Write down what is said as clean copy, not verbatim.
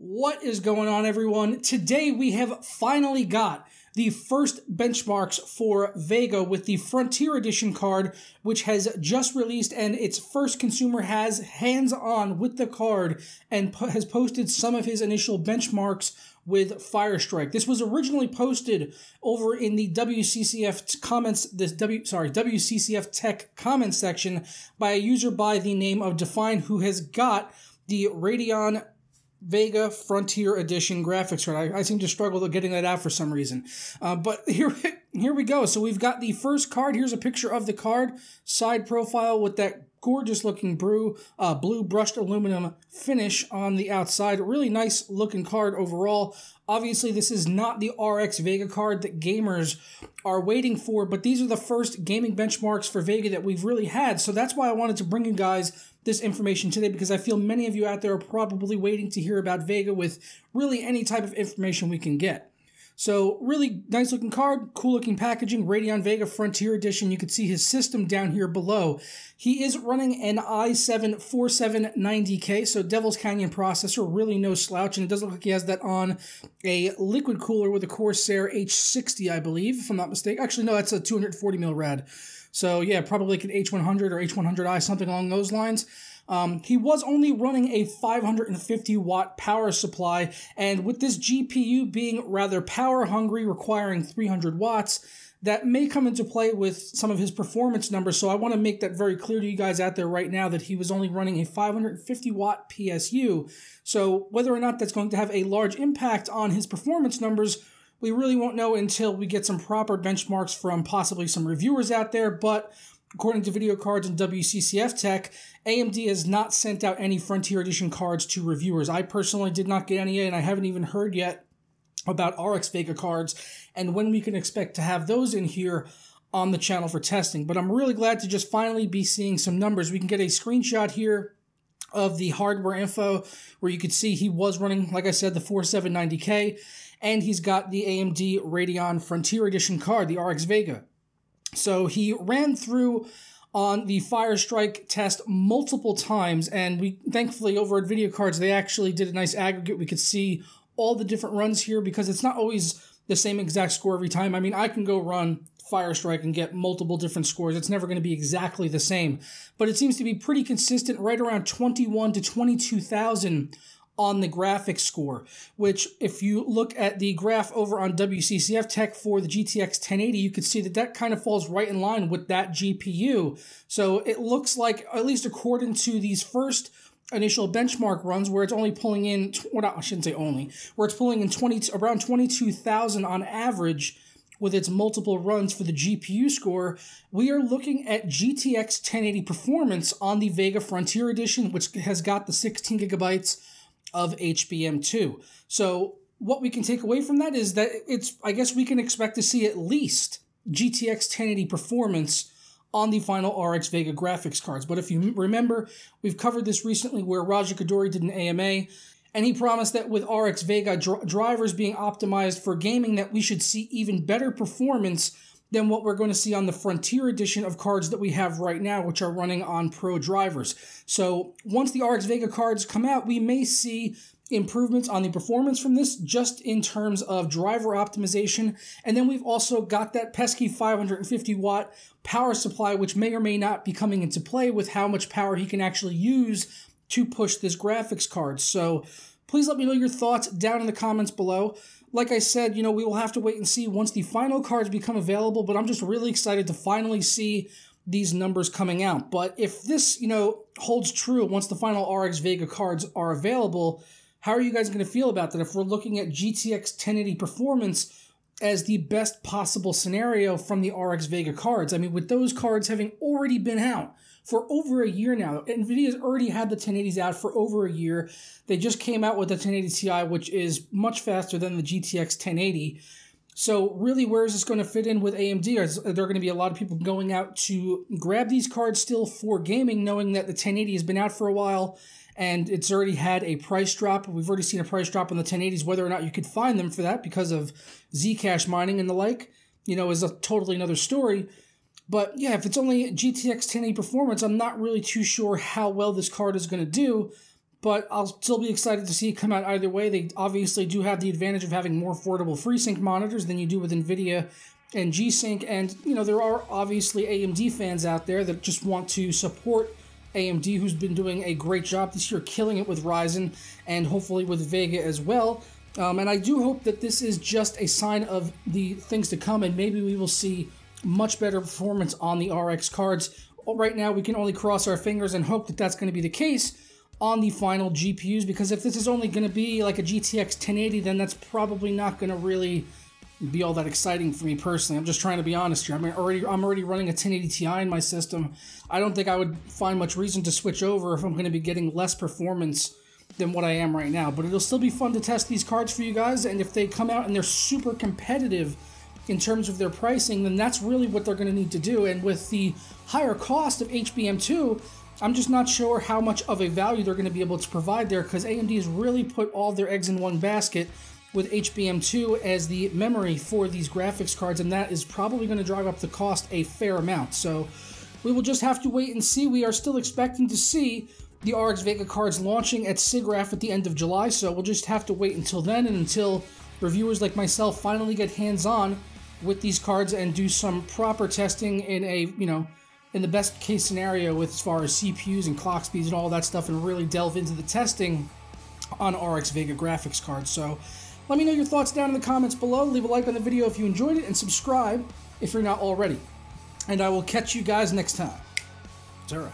What is going on, everyone? Today we have finally got the first benchmarks for Vega with the Frontier Edition card, which has just released, and its first consumer has hands-on with the card and has posted some of his initial benchmarks with Firestrike. This was originally posted over in the WCCF comments, WCCF Tech comment section by a user by the name of Define, who has got the Radeon Vega Frontier Edition graphics card. I seem to struggle with getting that out for some reason. But here we go. So we've got the first card. Here's a picture of the card. Side profile with that gorgeous looking blue brushed aluminum finish on the outside. Really nice looking card overall. Obviously, this is not the RX Vega card that gamers are waiting for, but these are the first gaming benchmarks for Vega that we've really had. So that's why I wanted to bring you guys this information today, because I feel many of you out there are probably waiting to hear about Vega with really any type of information we can get. So really nice looking card, cool looking packaging, Radeon Vega Frontier Edition. You can see his system down here below. He is running an i7-4790K, so Devil's Canyon processor, really no slouch, and it does look like he has that on a liquid cooler with a Corsair H60, I believe, if I'm not mistaken. Actually, no, that's a 240mm rad. So yeah, probably like an H100 or H100i, something along those lines. He was only running a 550 watt power supply, and with this GPU being rather power hungry, requiring 300 watts, that may come into play with some of his performance numbers. So I want to make that very clear to you guys out there right now that he was only running a 550 watt PSU. So whether or not that's going to have a large impact on his performance numbers, we really won't know until we get some proper benchmarks from possibly some reviewers out there. But according to Video Cards and WCCF Tech, AMD has not sent out any Frontier Edition cards to reviewers. I personally did not get any yet, and I haven't even heard yet about RX Vega cards and when we can expect to have those in here on the channel for testing. But I'm really glad to just finally be seeing some numbers. We can get a screenshot here of the hardware info where you could see he was running, like I said, the 4790K, and he's got the AMD Radeon Frontier Edition card, the RX Vega. So he ran through on the Firestrike test multiple times, and we thankfully over at Video Cards they actually did a nice aggregate. We could see all the different runs here because it's not always the same exact score every time. I mean, I can go run Firestrike and get multiple different scores. It's never going to be exactly the same, but it seems to be pretty consistent, right around 21 to 22,000 on the graphics score, which if you look at the graph over on WCCF Tech for the GTX 1080, you could see that that kind of falls right in line with that GPU. So it looks like, at least according to these first initial benchmark runs, where it's only pulling in, well, I shouldn't say only, where it's pulling in around 22,000 on average with its multiple runs for the GPU score, we are looking at GTX 1080 performance on the Vega Frontier Edition, which has got the 16 gigabytes of HBM2. So what we can take away from that is that I guess we can expect to see at least GTX 1080 performance on the final RX Vega graphics cards. But if you remember, we've covered this recently where Raja Koduri did an AMA, and he promised that with RX Vega drivers being optimized for gaming, that we should see even better performance than what we're going to see on the Frontier Edition of cards that we have right now, which are running on Pro drivers. So once the RX Vega cards come out, we may see improvements on the performance from this, just in terms of driver optimization. And then we've also got that pesky 550 watt power supply, which may or may not be coming into play with how much power he can actually use to push this graphics card. So please let me know your thoughts down in the comments below. Like I said, we will have to wait and see once the final cards become available, but I'm just really excited to finally see these numbers coming out. But if this, holds true once the final RX Vega cards are available, how are you guys going to feel about that if we're looking at GTX 1080 performance as the best possible scenario from the RX Vega cards? I mean, with those cards having already been out for over a year now, NVIDIA's already had the 1080s out for over a year. They just came out with the 1080 Ti, which is much faster than the GTX 1080. So really, where is this going to fit in with AMD? Are there going to be a lot of people going out to grab these cards still for gaming, knowing that the 1080 has been out for a while and it's already had a price drop? We've already seen a price drop on the 1080s. Whether or not you could find them for that because of Zcash mining and the like, is a totally another story. But yeah, if it's only GTX 1080 performance, I'm not really too sure how well this card is going to do. but I'll still be excited to see it come out either way. They obviously do have the advantage of having more affordable FreeSync monitors than you do with NVIDIA and G-Sync, and there are obviously AMD fans out there that just want to support AMD, who's been doing a great job this year, killing it with Ryzen, and hopefully with Vega as well. And I do hope that this is just a sign of the things to come, and maybe we will see much better performance on the RX cards. Right now, we can only cross our fingers and hope that that's going to be the case on the final GPUs, because if this is only going to be like a GTX 1080, then that's probably not going to really be all that exciting for me personally. I'm just trying to be honest here. I'm already running a 1080 Ti in my system. I don't think I would find much reason to switch over if I'm going to be getting less performance than what I am right now. But it'll still be fun to test these cards for you guys, and if they come out and they're super competitive in terms of their pricing, then that's really what they're going to need to do. And with the higher cost of HBM2, I'm just not sure how much of a value they're going to be able to provide there, because AMD has really put all their eggs in one basket with HBM2 as the memory for these graphics cards, and that is probably going to drive up the cost a fair amount. So we will just have to wait and see. We are still expecting to see the RX Vega cards launching at SIGGRAPH at the end of July, so we'll just have to wait until then, and until reviewers like myself finally get hands-on with these cards and do some proper testing in a, in the best case scenario as far as CPUs and clock speeds and all that stuff, and really delve into the testing on RX Vega graphics cards. So let me know your thoughts down in the comments below. Leave a like on the video if you enjoyed it, and subscribe if you're not already. And I will catch you guys next time. Zara.